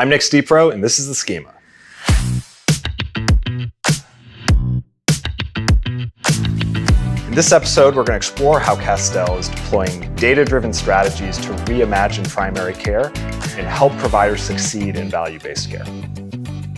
I'm Nick Stepro, and this is The Schema. In this episode, we're going to explore how Castell is deploying data-driven strategies to reimagine primary care and help providers succeed in value-based care.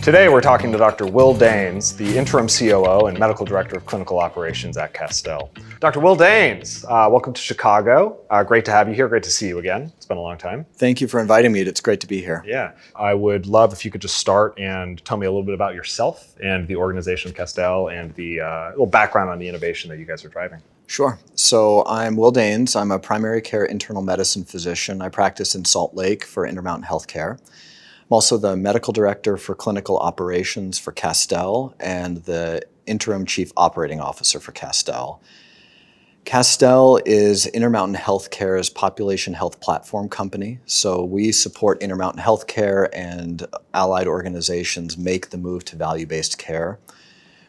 Today, we're talking to Dr. Will Daines, the Interim COO and Medical Director of Clinical Operations at Castell. Dr. Will Daines, welcome to Chicago. Great to have you here. Great to see you again. It's been a long time. Thank you for inviting me. It's great to be here. Yeah. I would love if you could just start and tell me a little bit about yourself and the organization of Castell and the little background on the innovation that you guys are driving. Sure. So I'm Will Daines. I'm a primary care internal medicine physician. I practice in Salt Lake for Intermountain Healthcare. I'm also the medical director for clinical operations for Castell and the interim chief operating officer for Castell. Castell is Intermountain Healthcare's population health platform company. So we support Intermountain Healthcare and allied organizations make the move to value-based care.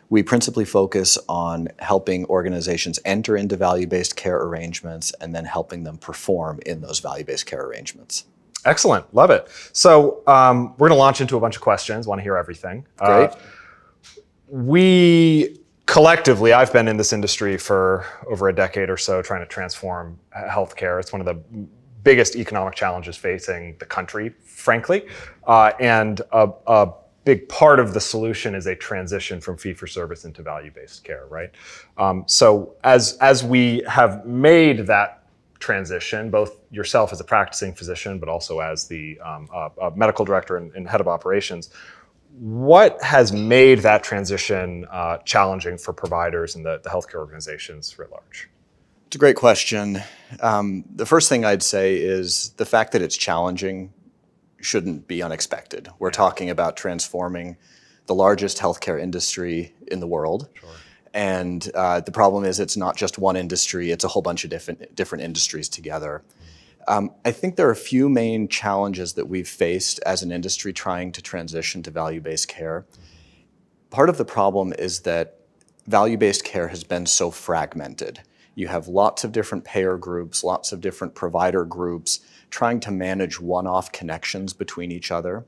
We principally focus on helping organizations enter into value-based care arrangements and then helping them perform in those value-based care arrangements. Excellent. Love it. So we're going to launch into a bunch of questions. Want to hear everything. Great. We collectively, I've been in this industry for over a decade or so trying to transform healthcare. It's one of the biggest economic challenges facing the country, frankly. And a big part of the solution is a transition from fee-for-service into value-based care, right? So as we have made that transition, both yourself as a practicing physician, but also as the medical director and head of operations, what has made that transition challenging for providers and the healthcare organizations writ large? It's a great question. The first thing I'd say is the fact that it's challenging shouldn't be unexpected. We're talking about transforming the largest healthcare industry in the world. Sure. And the problem is it's not just one industry, it's a whole bunch of different industries together. I think there are a few main challenges that we've faced as an industry trying to transition to value-based care. Part of the problem is that value-based care has been so fragmented. You have lots of different payer groups, lots of different provider groups trying to manage one-off connections between each other.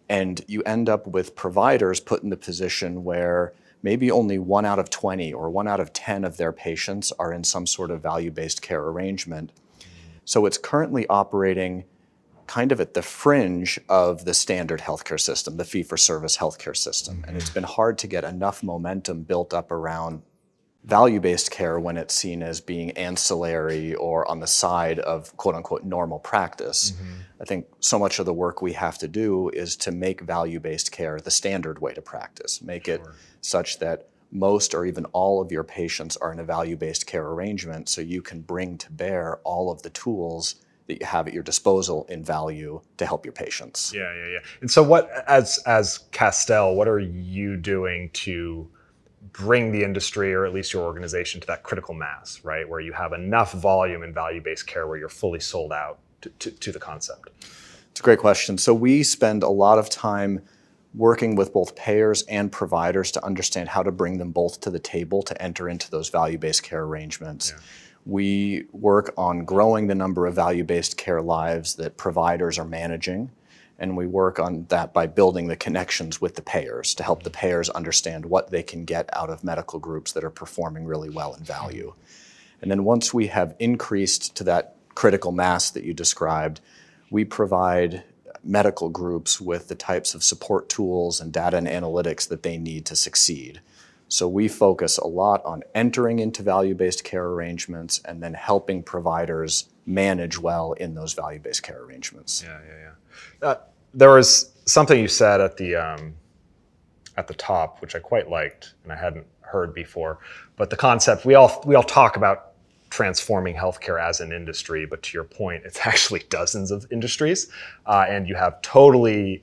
And you end up with providers put in the position where maybe only 1 out of 20 or 1 out of 10 of their patients are in some sort of value-based care arrangement. So it's currently operating kind of at the fringe of the standard healthcare system, the fee-for-service healthcare system. And it's been hard to get enough momentum built up around value-based care when it's seen as being ancillary or on the side of quote-unquote normal practice. I think so much of the work we have to do is to make value-based care the standard way to practice, make it such that most or even all of your patients are in a value-based care arrangement so you can bring to bear all of the tools that you have at your disposal in value to help your patients. Yeah. And so what, as Castell, what are you doing to bring the industry, or at least your organization, to that critical mass, right? Where you have enough volume in value-based care where you're fully sold out to the concept? It's a great question. So we spend a lot of time working with both payers and providers to understand how to bring them both to the table to enter into those value-based care arrangements. Yeah. We work on growing the number of value-based care lives that providers are managing, and we work on that by building the connections with the payers to help the payers understand what they can get out of medical groups that are performing really well in value. And then once we have increased to that critical mass that you described, we provide medical groups with the types of support tools and data and analytics that they need to succeed. So we focus a lot on entering into value-based care arrangements and then helping providers manage well in those value-based care arrangements. Yeah. There was something you said at the top, which I quite liked and I hadn't heard before, but the concept, we all talk about transforming healthcare as an industry, but to your point, it's actually dozens of industries, and you have totally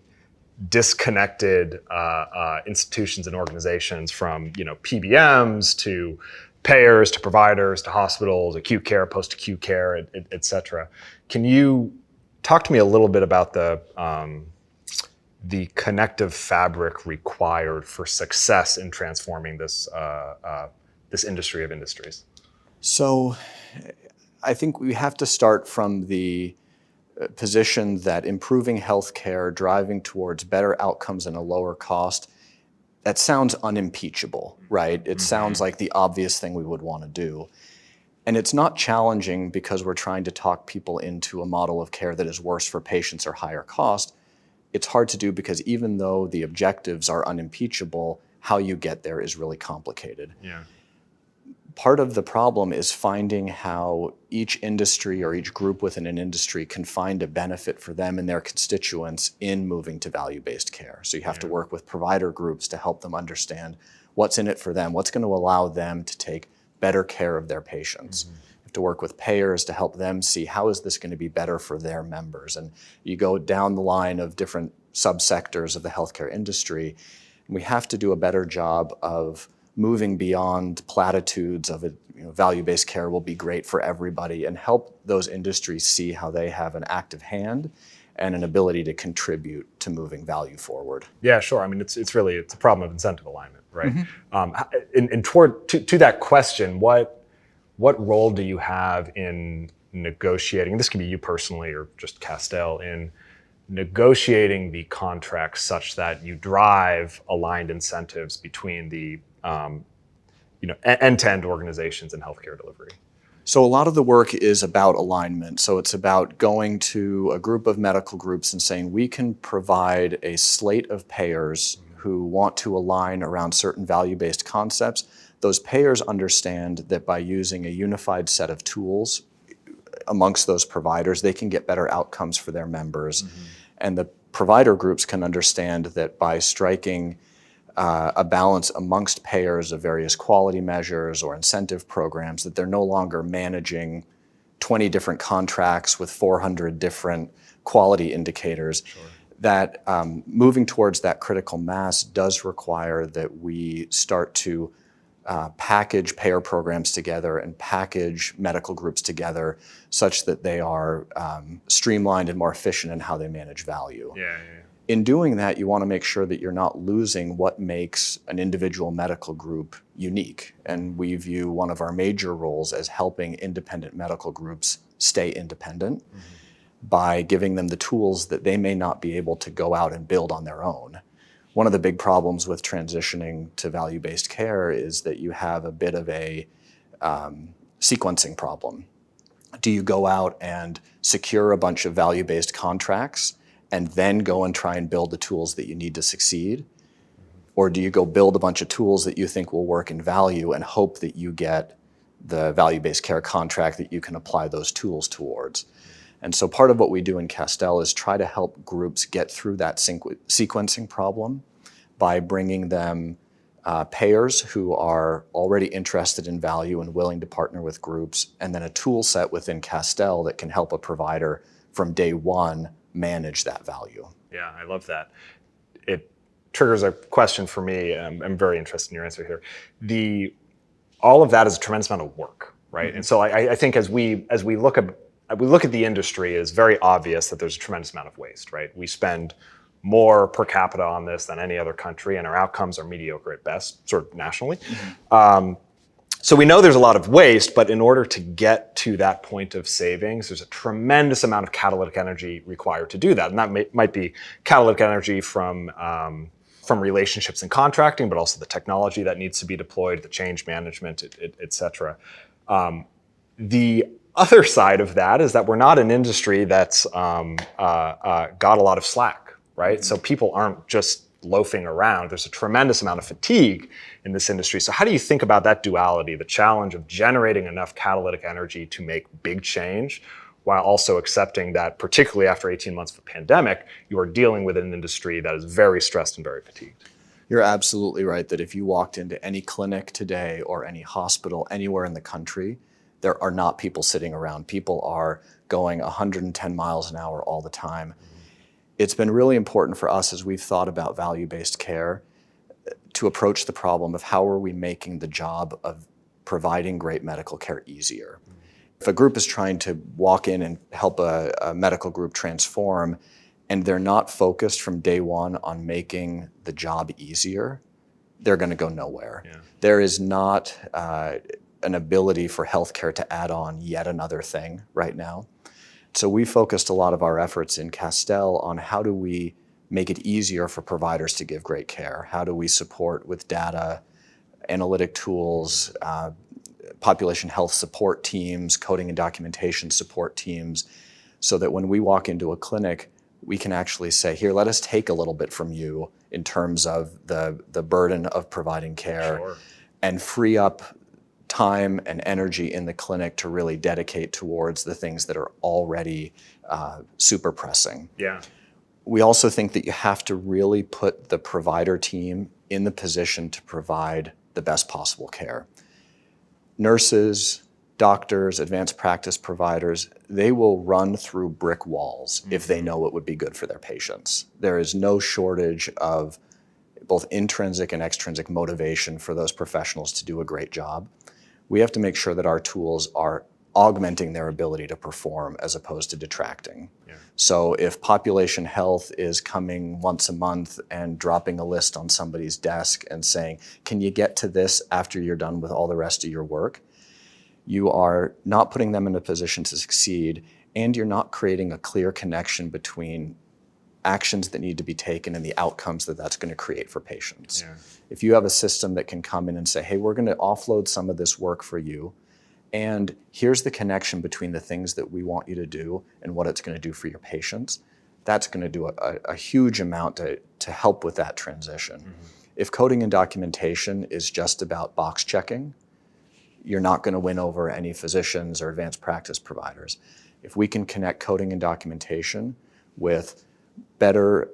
disconnected institutions and organizations, from PBMs to payers to providers to hospitals, acute care, post-acute care, et cetera. Can you talk to me a little bit about the connective fabric required for success in transforming this industry of industries? So I think we have to start from the position that improving healthcare, driving towards better outcomes and a lower cost, that sounds unimpeachable, right? It sounds like the obvious thing we would want to do. And it's not challenging because we're trying to talk people into a model of care that is worse for patients or higher cost. It's hard to do because even though the objectives are unimpeachable, how you get there is really complicated. Yeah. Part of the problem is finding how each industry or each group within an industry can find a benefit for them and their constituents in moving to value-based care. So you have to work with provider groups to help them understand what's in it for them, what's going to allow them to take better care of their patients. You have to work with payers to help them see how is this going to be better for their members. And you go down the line of different subsectors of the healthcare industry, and we have to do a better job of moving beyond platitudes of value-based care will be great for everybody and help those industries see how they have an active hand and an ability to contribute to moving value forward. Yeah, sure. I mean, it's a problem of incentive alignment, right? To that question, what role do you have in negotiating? This can be you personally or just Castell in negotiating the contracts such that you drive aligned incentives between the end-to-end organizations in healthcare delivery. So a lot of the work is about alignment. So it's about going to a group of medical groups and saying, we can provide a slate of payers who want to align around certain value-based concepts. Those payers understand that by using a unified set of tools amongst those providers, they can get better outcomes for their members. And the provider groups can understand that by striking a balance amongst payers of various quality measures or incentive programs, that they're no longer managing 20 different contracts with 400 different quality indicators. That moving towards that critical mass does require that we start to package payer programs together and package medical groups together such that they are streamlined and more efficient in how they manage value. In doing that, you want to make sure that you're not losing what makes an individual medical group unique. And we view one of our major roles as helping independent medical groups stay independent by giving them the tools that they may not be able to go out and build on their own. One of the big problems with transitioning to value-based care is that you have a bit of a sequencing problem. Do you go out and secure a bunch of value-based contracts and then go and try and build the tools that you need to succeed? Or do you go build a bunch of tools that you think will work in value and hope that you get the value-based care contract that you can apply those tools towards? And so part of what we do in Castell is try to help groups get through that sequencing problem by bringing them payers who are already interested in value and willing to partner with groups, and then a tool set within Castell that can help a provider from day one manage that value. Yeah, I love that. It triggers a question for me. I'm very interested in your answer here. All of that is a tremendous amount of work, right? And so I think as we look at the industry, it's very obvious that there's a tremendous amount of waste, right? We spend more per capita on this than any other country, and our outcomes are mediocre at best, sort of nationally. So we know there's a lot of waste, but in order to get to that point of savings, there's a tremendous amount of catalytic energy required to do that. And that might be catalytic energy from relationships and contracting, but also the technology that needs to be deployed, the change management, et cetera. The other side of that is that we're not an industry that's got a lot of slack, right? So people aren't just loafing around. There's a tremendous amount of fatigue in this industry. So how do you think about that duality, the challenge of generating enough catalytic energy to make big change, while also accepting that, particularly after 18 months of a pandemic, you are dealing with an industry that is very stressed and very fatigued? You're absolutely right that if you walked into any clinic today or any hospital anywhere in the country, there are not people sitting around. People are going 110 miles an hour all the time. It's been really important for us as we've thought about value-based care to approach the problem of how are we making the job of providing great medical care easier. If a group is trying to walk in and help a medical group transform, and they're not focused from day one on making the job easier, they're going to go nowhere. Yeah. There is not an ability for healthcare to add on yet another thing right now. So we focused a lot of our efforts in Castell on how do we make it easier for providers to give great care? How do we support with data, analytic tools, population health support teams, coding and documentation support teams, so that when we walk into a clinic, we can actually say, here, let us take a little bit from you in terms of the burden of providing care. Sure. And free up time and energy in the clinic to really dedicate towards the things that are already super pressing. Yeah. We also think that you have to really put the provider team in the position to provide the best possible care. Nurses, doctors, advanced practice providers, they will run through brick walls if they know what would be good for their patients. There is no shortage of both intrinsic and extrinsic motivation for those professionals to do a great job. We have to make sure that our tools are augmenting their ability to perform as opposed to detracting. Yeah. So if population health is coming once a month and dropping a list on somebody's desk and saying, can you get to this after you're done with all the rest of your work? You are not putting them in a position to succeed, and you're not creating a clear connection between actions that need to be taken and the outcomes that that's going to create for patients. Yeah. If you have a system that can come in and say, hey, we're going to offload some of this work for you, and here's the connection between the things that we want you to do and what it's going to do for your patients, that's going to do a huge amount to help with that transition. Mm-hmm. If coding and documentation is just about box checking, you're not going to win over any physicians or advanced practice providers. If we can connect coding and documentation with better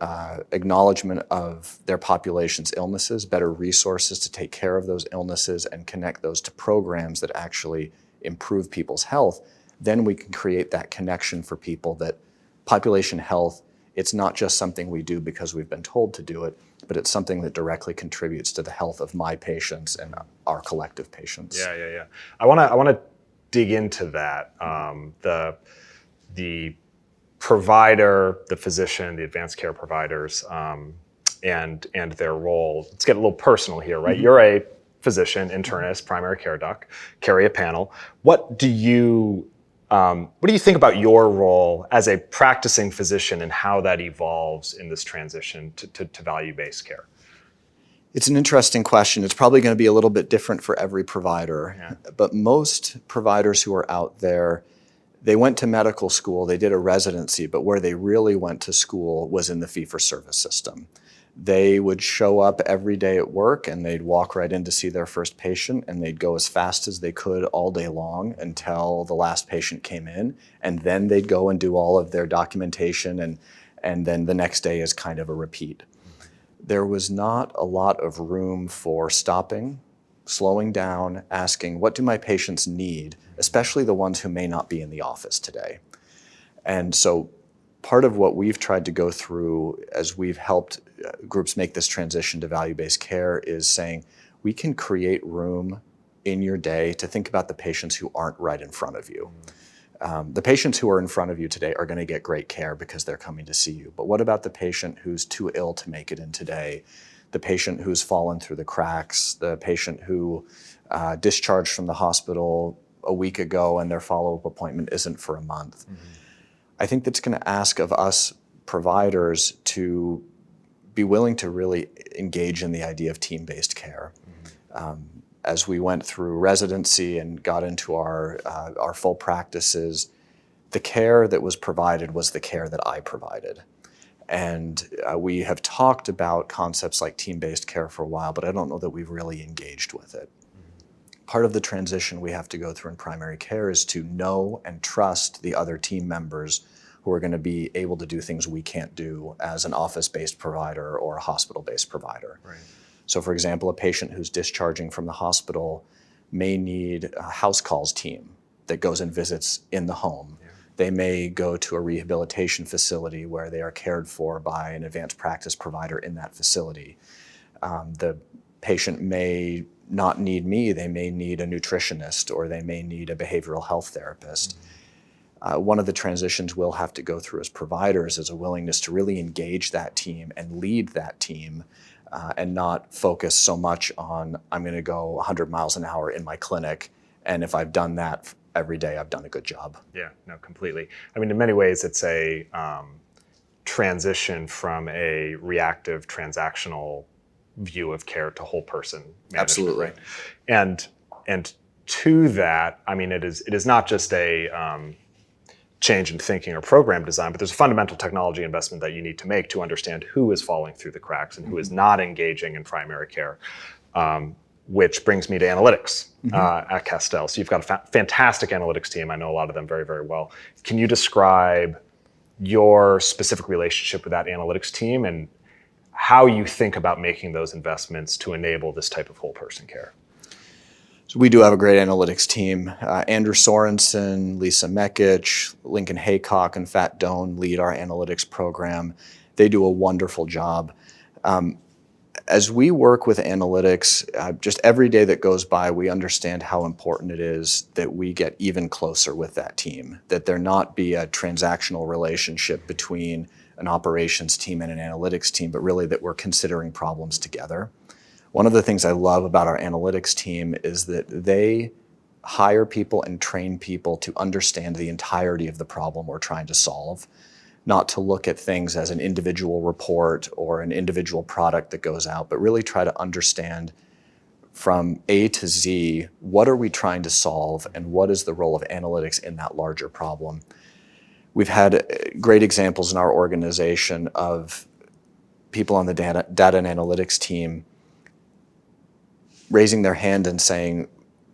acknowledgement of their population's illnesses, better resources to take care of those illnesses, and connect those to programs that actually improve people's health, then we can create that connection for people that population health, it's not just something we do because we've been told to do it, but it's something that directly contributes to the health of my patients and our collective patients. Yeah. I want to dig into that. The provider, the physician, the advanced care providers, and their role. Let's get a little personal here, right? Mm-hmm. You're a physician, internist, primary care doc, carry a panel. What do you think about your role as a practicing physician and how that evolves in this transition to value-based care? It's an interesting question. It's probably going to be a little bit different for every provider. Yeah. But most providers who are out there, they went to medical school, they did a residency, but where they really went to school was in the fee-for-service system. They would show up every day at work and they'd walk right in to see their first patient, and they'd go as fast as they could all day long until the last patient came in, and then they'd go and do all of their documentation, and then the next day is kind of a repeat. There was not a lot of room for stopping, slowing down, asking, what do my patients need, especially the ones who may not be in the office today. And so part of what we've tried to go through as we've helped groups make this transition to value-based care is saying, we can create room in your day to think about the patients who aren't right in front of you. The patients who are in front of you today are going to get great care because they're coming to see you. But what about the patient who's too ill to make it in today? The patient who's fallen through the cracks, the patient who discharged from the hospital a week ago and their follow-up appointment isn't for a month. Mm-hmm. I think that's going to ask of us providers to be willing to really engage in the idea of team-based care. Mm-hmm. As we went through residency and got into our full practices, the care that was provided was the care that I provided. And we have talked about concepts like team-based care for a while, but I don't know that we've really engaged with it. Mm-hmm. Part of the transition we have to go through in primary care is to know and trust the other team members who are going to be able to do things we can't do as an office-based provider or a hospital-based provider. Right. So for example, a patient who's discharging from the hospital may need a house calls team that goes and visits in the home. Yeah. They may go to a rehabilitation facility where they are cared for by an advanced practice provider in that facility. The patient may not need me, they may need a nutritionist, or they may need a behavioral health therapist. Mm-hmm. One of the transitions we'll have to go through as providers is a willingness to really engage that team and lead that team, and not focus so much on, I'm going to go 100 miles an hour in my clinic, and if I've done that, every day I've done a good job. Yeah, no, completely. I mean, in many ways, it's a transition from a reactive transactional view of care to whole person management. Absolutely. Right? And to that, I mean, it is not just a change in thinking or program design, but there's a fundamental technology investment that you need to make to understand who is falling through the cracks and who is not engaging in primary care, which brings me to analytics at Castell. So you've got a fantastic analytics team. I know a lot of them very, very well. Can you describe your specific relationship with that analytics team and how you think about making those investments to enable this type of whole person care? So we do have a great analytics team. Andrew Sorensen, Lisa Mekic, Lincoln Haycock, and Fat Doan lead our analytics program. They do a wonderful job. As we work with analytics, just every day that goes by, we understand how important it is that we get even closer with that team, that there not be a transactional relationship between an operations team and an analytics team, but really that we're considering problems together. One of the things I love about our analytics team is that they hire people and train people to understand the entirety of the problem we're trying to solve, not to look at things as an individual report or an individual product that goes out, but really try to understand from A to Z, what are we trying to solve and what is the role of analytics in that larger problem? We've had great examples in our organization of people on the data and analytics team raising their hand and saying,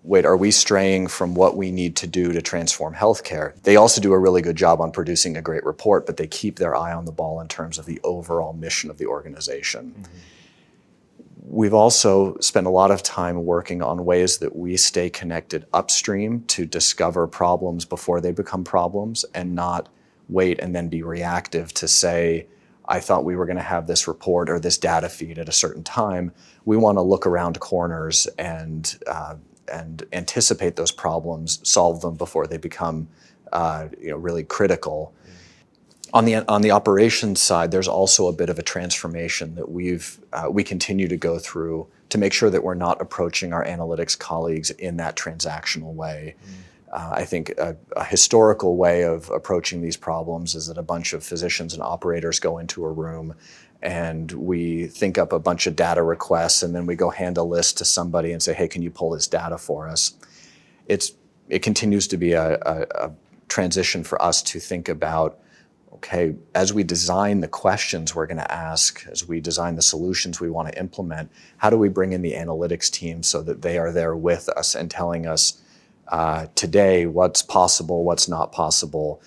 wait, are we straying from what we need to do to transform healthcare? They also do a really good job on producing a great report, but they keep their eye on the ball in terms of the overall mission of the organization. We've also spent a lot of time working on ways that we stay connected upstream to discover problems before they become problems and not wait and then be reactive to say, I thought we were going to have this report or this data feed at a certain time. We want to look around corners and anticipate those problems, solve them before they become really critical. On the operations side, there's also a bit of a transformation that we continue to go through to make sure that we're not approaching our analytics colleagues in that transactional way. I think a historical way of approaching these problems is that a bunch of physicians and operators go into a room and we think up a bunch of data requests and then we go hand a list to somebody and say, hey, can you pull this data for us? It continues to be a transition for us to think about, okay, as we design the questions we're going to ask, as we design the solutions we want to implement, how do we bring in the analytics team so that they are there with us and telling us today what's possible, what's not possible,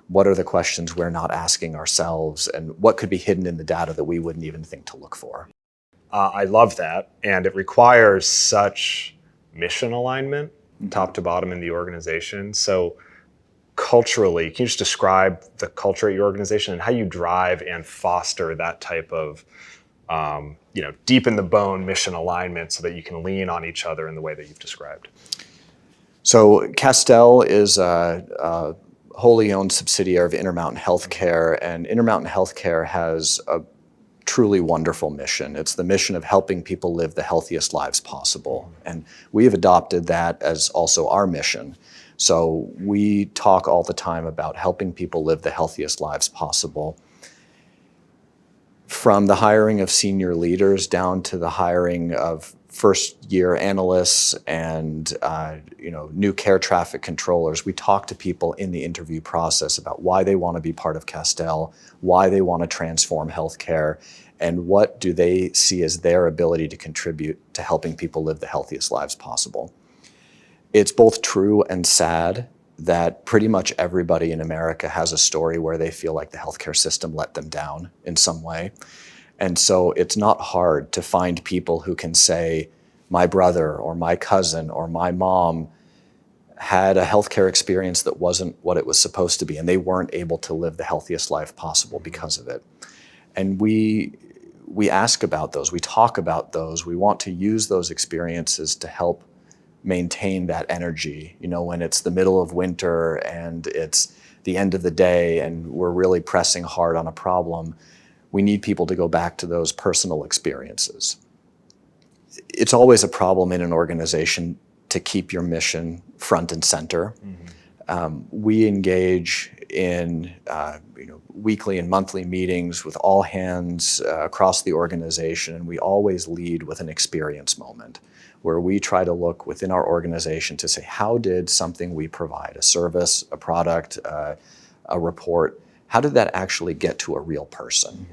what are the questions we're not asking ourselves, and what could be hidden in the data that we wouldn't even think to look for. I love that, and it requires such mission alignment, top to bottom in the organization. So culturally, can you just describe the culture at your organization and how you drive and foster that type of deep in the bone mission alignment so that you can lean on each other in the way that you've described? So Castell is a wholly owned subsidiary of Intermountain Healthcare, and Intermountain Healthcare has a truly wonderful mission. It's the mission of helping people live the healthiest lives possible, and we have adopted that as also our mission. So we talk all the time about helping people live the healthiest lives possible. From the hiring of senior leaders down to the hiring of first-year analysts and new care traffic controllers, we talk to people in the interview process about why they want to be part of Castell, why they want to transform healthcare, and what do they see as their ability to contribute to helping people live the healthiest lives possible. It's both true and sad that pretty much everybody in America has a story where they feel like the healthcare system let them down in some way. And so it's not hard to find people who can say, my brother or my cousin or my mom had a healthcare experience that wasn't what it was supposed to be, and they weren't able to live the healthiest life possible because of it. And we ask about those, we talk about those, we want to use those experiences to help maintain that energy. When it's the middle of winter and it's the end of the day and we're really pressing hard on a problem, we need people to go back to those personal experiences. It's always a problem in an organization to keep your mission front and center. We engage in weekly and monthly meetings with all hands across the organization, and we always lead with an experience moment where we try to look within our organization to say, how did something we provide, a service, a product, a report, how did that actually get to a real person?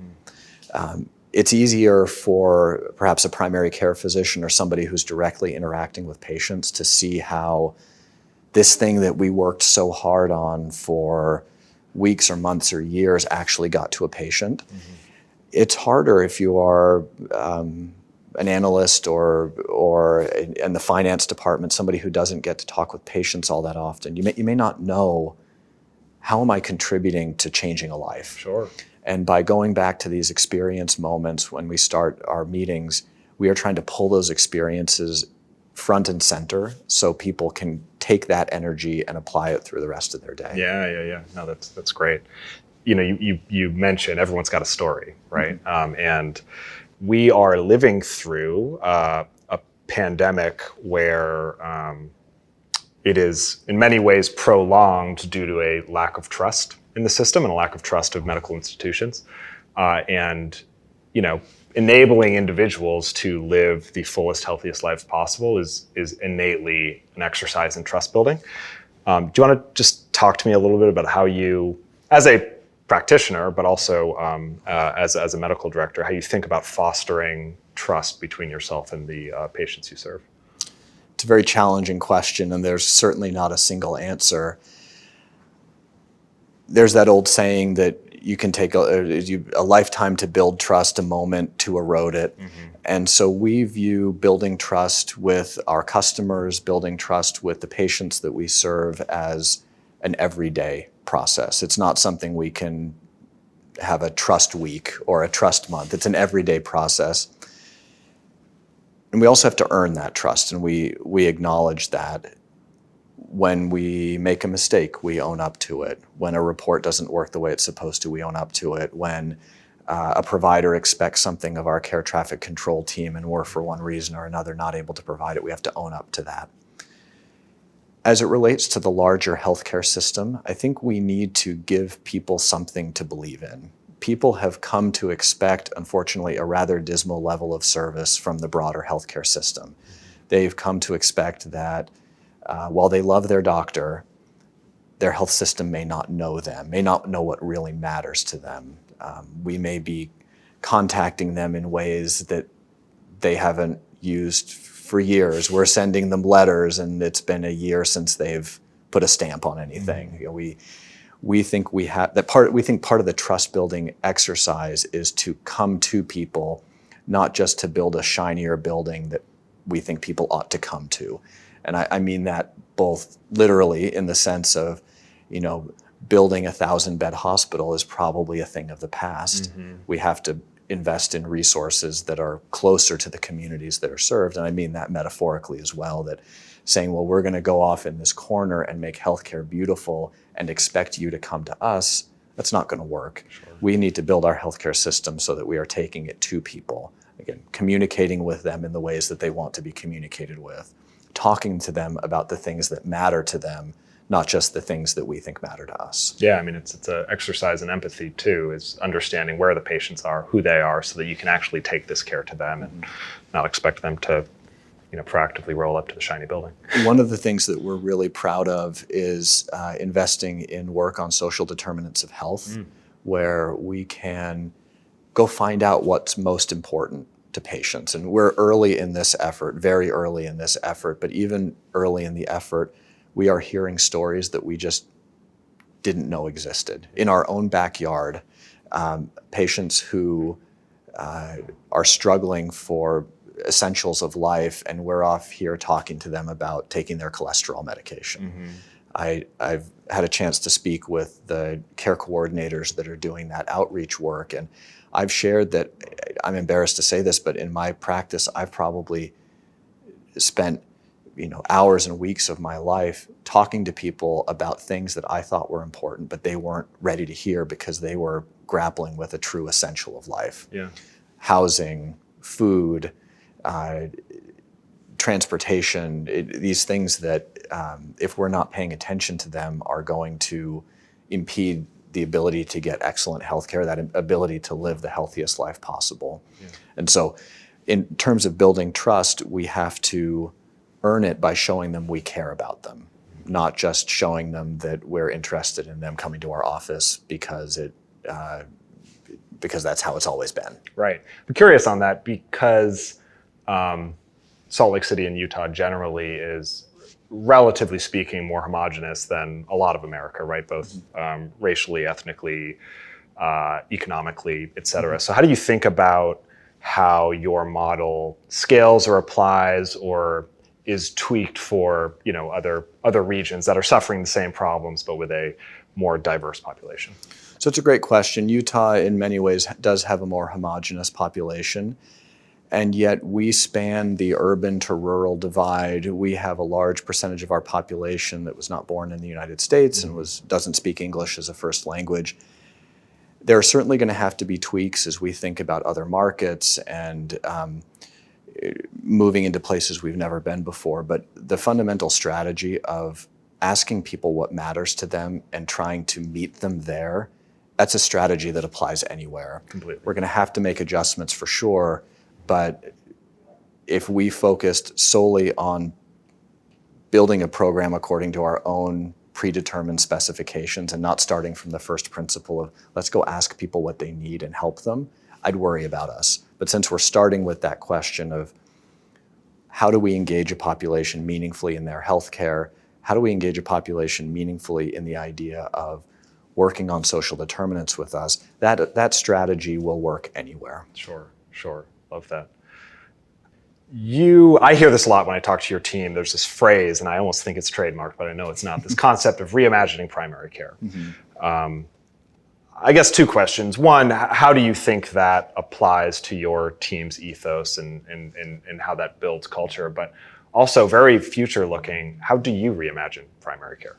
It's easier for perhaps a primary care physician or somebody who's directly interacting with patients to see how this thing that we worked so hard on for weeks or months or years actually got to a patient. It's harder if you are an analyst or in the finance department, somebody who doesn't get to talk with patients all that often. You may not know, how am I contributing to changing a life? Sure. And by going back to these experience moments when we start our meetings, we are trying to pull those experiences front and center so people can take that energy and apply it through the rest of their day. Yeah. No, that's great. You mentioned everyone's got a story, right? And we are living through a pandemic where it is in many ways prolonged due to a lack of trust in the system and a lack of trust of medical institutions. And enabling individuals to live the fullest, healthiest lives possible is innately an exercise in trust building. Do you want to just talk to me a little bit about how you, as a practitioner, but also as a medical director, how you think about fostering trust between yourself and the patients you serve? It's a very challenging question, and there's certainly not a single answer. There's that old saying that you can take a lifetime to build trust, a moment to erode it. And so we view building trust with our customers, building trust with the patients that we serve as an everyday process. It's not something we can have a trust week or a trust month. It's an everyday process. And we also have to earn that trust, and we acknowledge that. When we make a mistake, we own up to it. When a report doesn't work the way it's supposed to, we own up to it. When a provider expects something of our care traffic control team and we're, for one reason or another, not able to provide it, we have to own up to that. As it relates to the larger healthcare system, I think we need to give people something to believe in. People have come to expect, unfortunately, a rather dismal level of service from the broader healthcare system. They've come to expect that while they love their doctor, their health system may not know them, may not know what really matters to them. We may be contacting them in ways that they haven't used for years. We're sending them letters, and it's been a year since they've put a stamp on anything. We think part of the trust building exercise is to come to people, not just to build a shinier building that we think people ought to come to. And I mean that both literally in the sense of, building a 1,000-bed hospital is probably a thing of the past. We have to invest in resources that are closer to the communities that are served. And I mean that metaphorically as well, that saying, well, we're going to go off in this corner and make healthcare beautiful and expect you to come to us, that's not going to work. Sure. We need to build our healthcare system so that we are taking it to people. Again, communicating with them in the ways that they want to be communicated with. Talking to them about the things that matter to them, not just the things that we think matter to us. Yeah, it's an exercise in empathy too, is understanding where the patients are, who they are, so that you can actually take this care to them and not expect them to, proactively roll up to the shiny building. One of the things that we're really proud of is investing in work on social determinants of health, where we can go find out what's most important to patients. And we're early in this effort, very early in this effort, but even early in the effort, we are hearing stories that we just didn't know existed. In our own backyard, patients who are struggling for essentials of life, and we're off here talking to them about taking their cholesterol medication. I've had a chance to speak with the care coordinators that are doing that outreach work, and I've shared that, I'm embarrassed to say this, but in my practice, I've probably spent hours and weeks of my life talking to people about things that I thought were important, but they weren't ready to hear because they were grappling with a true essential of life. Yeah. Housing, food, transportation, these things that if we're not paying attention to them are going to impede the ability to get excellent healthcare, that ability to live the healthiest life possible. Yeah. And so in terms of building trust, we have to earn it by showing them we care about them, not just showing them that we're interested in them coming to our office because that's how it's always been. Right. I'm curious on that because Salt Lake City and Utah generally is, relatively speaking, more homogenous than a lot of America, right? Both racially, ethnically, economically, et cetera. So how do you think about how your model scales or applies or is tweaked for, you know, other regions that are suffering the same problems but with a more diverse population? So it's a great question. Utah, in many ways, does have a more homogeneous population, and yet we span the urban to rural divide. We have a large percentage of our population that was not born in the United States and doesn't speak English as a first language. There are certainly going to have to be tweaks as we think about other markets and moving into places we've never been before. But the fundamental strategy of asking people what matters to them and trying to meet them there, that's a strategy that applies anywhere. Completely. We're going to have to make adjustments for sure, but if we focused solely on building a program according to our own predetermined specifications and not starting from the first principle of let's go ask people what they need and help them, I'd worry about us. But since we're starting with that question of how do we engage a population meaningfully in their healthcare, how do we engage a population meaningfully in the idea of working on social determinants with us, that strategy will work anywhere. Sure. Love that. I hear this a lot when I talk to your team. There's this phrase, and I almost think it's trademarked, but I know it's not, this concept of reimagining primary care. I guess two questions. One, how do you think that applies to your team's ethos and how that builds culture? But also very future looking, how do you reimagine primary care?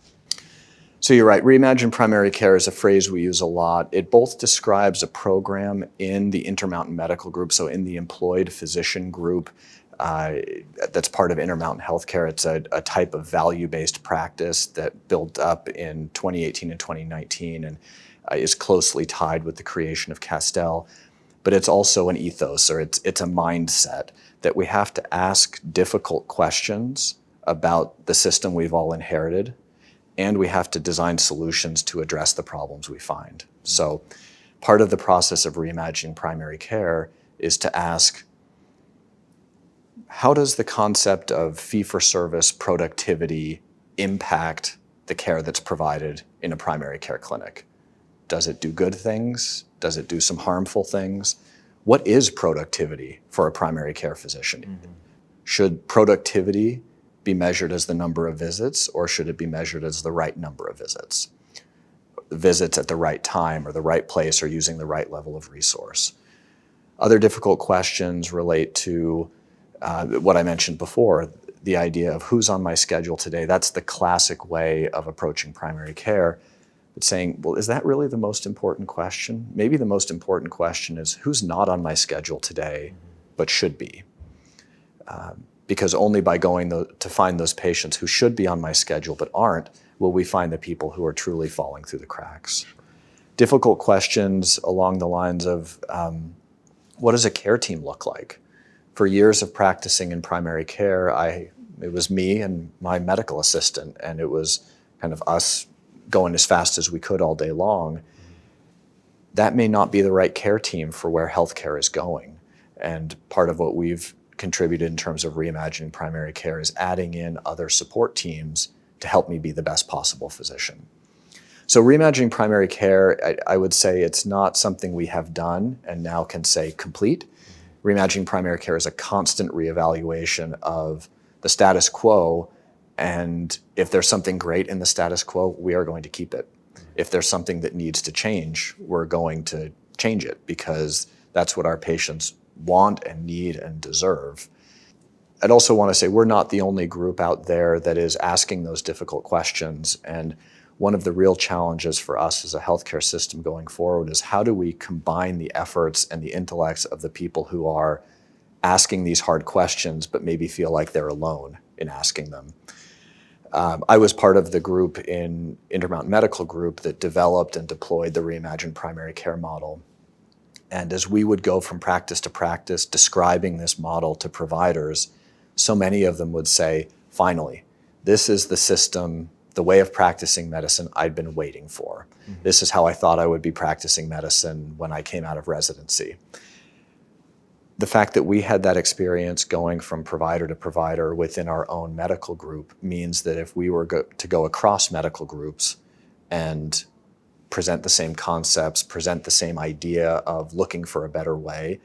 So you're right, reimagine primary care is a phrase we use a lot. It both describes a program in the Intermountain Medical Group, so in the employed physician group that's part of Intermountain Healthcare. It's a type of value-based practice that built up in 2018 and 2019 and is closely tied with the creation of Castell. But it's also an ethos, or it's a mindset that we have to ask difficult questions about the system we've all inherited, and we have to design solutions to address the problems we find. So part of the process of reimagining primary care is to ask, how does the concept of fee-for-service productivity impact the care that's provided in a primary care clinic? Does it do good things? Does it do some harmful things? What is productivity for a primary care physician? Should productivity be measured as the number of visits, or should it be measured as the right number of visits? Visits at the right time or the right place or using the right level of resource. Other difficult questions relate to what I mentioned before, the idea of who's on my schedule today. That's the classic way of approaching primary care. But saying, well, is that really the most important question? Maybe the most important question is who's not on my schedule today but should be. Because only by going to find those patients who should be on my schedule but aren't, will we find the people who are truly falling through the cracks. Difficult questions along the lines of, what does a care team look like? For years of practicing in primary care, it was me and my medical assistant, and it was kind of us going as fast as we could all day long. That may not be the right care team for where healthcare is going. And part of what we've contributed in terms of reimagining primary care is adding in other support teams to help me be the best possible physician. So reimagining primary care, I would say it's not something we have done and now can say complete. Reimagining primary care is a constant reevaluation of the status quo, and if there's something great in the status quo, we are going to keep it. If there's something that needs to change, we're going to change it because that's what our patients want and need and deserve. I'd also want to say we're not the only group out there that is asking those difficult questions. And one of the real challenges for us as a healthcare system going forward is how do we combine the efforts and the intellects of the people who are asking these hard questions, but maybe feel like they're alone in asking them. I was part of the group in Intermountain Medical Group that developed and deployed the reimagined primary care model. And as we would go from practice to practice describing this model to providers, so many of them would say, finally, this is the system, the way of practicing medicine I'd been waiting for. Mm-hmm. This is how I thought I would be practicing medicine when I came out of residency. The fact that we had that experience going from provider to provider within our own medical group means that if we were to go across medical groups and present the same concepts, present the same idea of looking for a better way,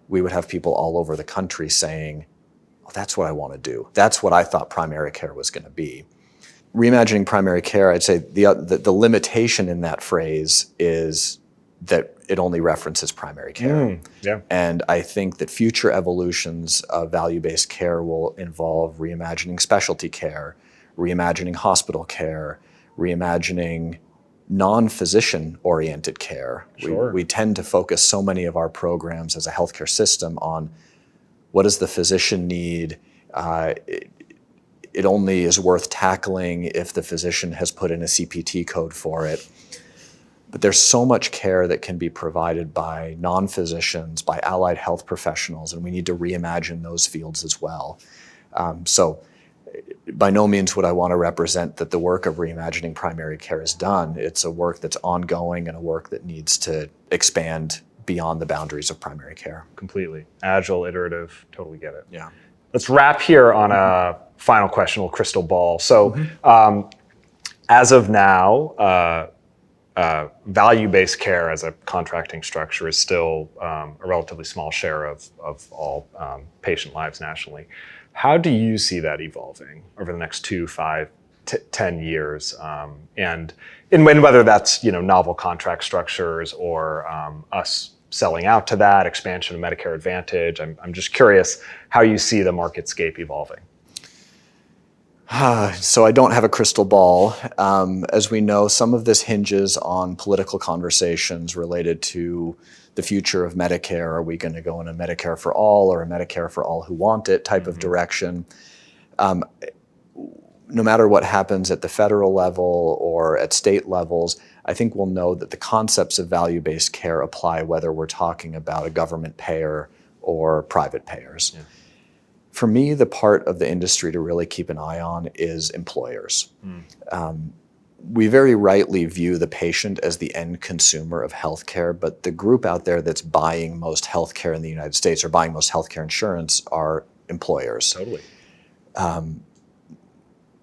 we would have people all over the country saying, oh, that's what I want to do. That's what I thought primary care was going to be. Reimagining primary care, I'd say the limitation in that phrase is that it only references primary care. Yeah. And I think that future evolutions of value-based care will involve reimagining specialty care, reimagining hospital care, reimagining non-physician oriented care. Sure. We tend to focus so many of our programs as a healthcare system on what does the physician need. It only is worth tackling if the physician has put in a CPT code for it. But there's so much care that can be provided by non-physicians, by allied health professionals, and we need to reimagine those fields as well. So by no means would I want to represent that the work of reimagining primary care is done. It's a work that's ongoing and a work that needs to expand beyond the boundaries of primary care. Completely. Agile, iterative, totally get it. Yeah. Let's wrap here on a final question, a little crystal ball. So as of now, value-based care as a contracting structure is still a relatively small share of all patient lives nationally. How do you see that evolving over the next 2, 5, 10 years? And whether that's novel contract structures or us selling out to that, expansion of Medicare Advantage. I'm just curious how you see the marketscape evolving. So I don't have a crystal ball. As we know, some of this hinges on political conversations related to the future of Medicare. Are we going to go in a Medicare for all or a Medicare for all who want it type of direction? No matter what happens at the federal level or at state levels, I think we'll know that the concepts of value-based care apply whether we're talking about a government payer or private payers. Yeah. For me, the part of the industry to really keep an eye on is employers. We very rightly view the patient as the end consumer of healthcare, but the group out there that's buying most healthcare in the United States or buying most healthcare insurance are employers. Totally.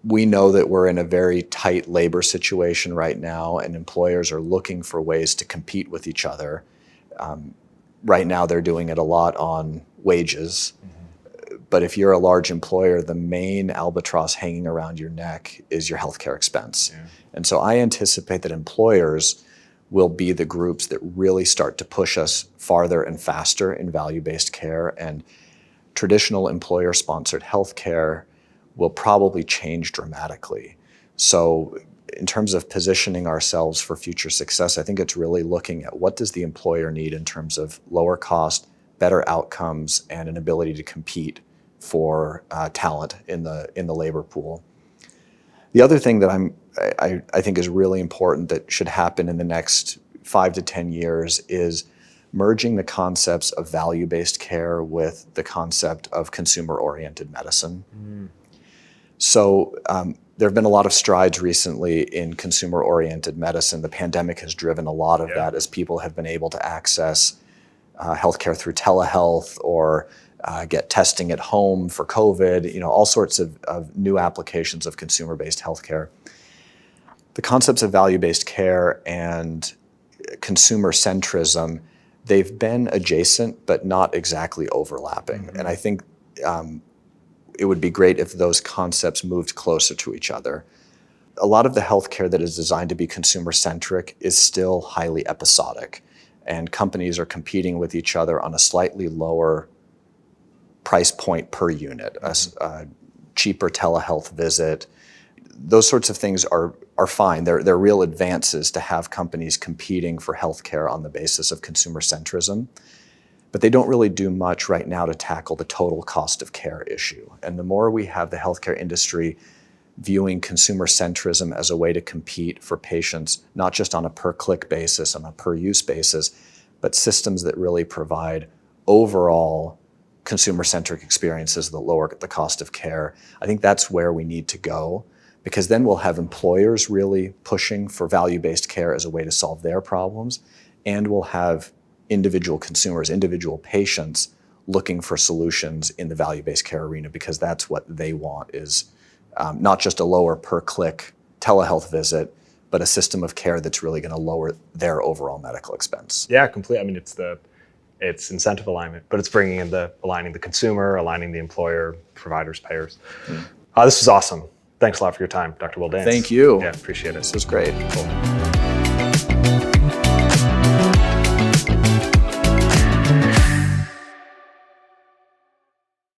We know that we're in a very tight labor situation right now, and employers are looking for ways to compete with each other. Right now, they're doing it a lot on wages. But if you're a large employer, the main albatross hanging around your neck is your healthcare expense. Yeah. And so I anticipate that employers will be the groups that really start to push us farther and faster in value-based care. And traditional employer-sponsored healthcare will probably change dramatically. So in terms of positioning ourselves for future success, I think it's really looking at what does the employer need in terms of lower cost, better outcomes, and an ability to compete for talent in the labor pool. The other thing that I think is really important that should happen in the next 5 to 10 years is merging the concepts of value-based care with the concept of consumer-oriented medicine. So there have been a lot of strides recently in consumer-oriented medicine. The pandemic has driven a lot of that as people have been able to access healthcare through telehealth or get testing at home for COVID, all sorts of new applications of consumer-based healthcare. The concepts of value-based care and consumer centrism, they've been adjacent but not exactly overlapping. And I think it would be great if those concepts moved closer to each other. A lot of the healthcare that is designed to be consumer-centric is still highly episodic, and companies are competing with each other on a slightly lower price point per unit, a cheaper telehealth visit. Those sorts of things are fine. They're real advances to have companies competing for healthcare on the basis of consumer centrism. but they don't really do much right now to tackle the total cost of care issue. And the more we have the healthcare industry viewing consumer centrism as a way to compete for patients, not just on a per-click basis, on a per-use basis, but systems that really provide overall consumer-centric experiences that lower the cost of care, I think that's where we need to go, because then we'll have employers really pushing for value-based care as a way to solve their problems, and we'll have individual consumers, individual patients looking for solutions in the value-based care arena, because that's what they want, is not just a lower per-click telehealth visit, but a system of care that's really going to lower their overall medical expense. Yeah, completely. I mean, it's incentive alignment, but it's bringing in aligning the consumer, aligning the employer, providers, payers. This was awesome. Thanks a lot for your time, Dr. Will Daines. Thank you. Yeah, appreciate it. This was great. Cool.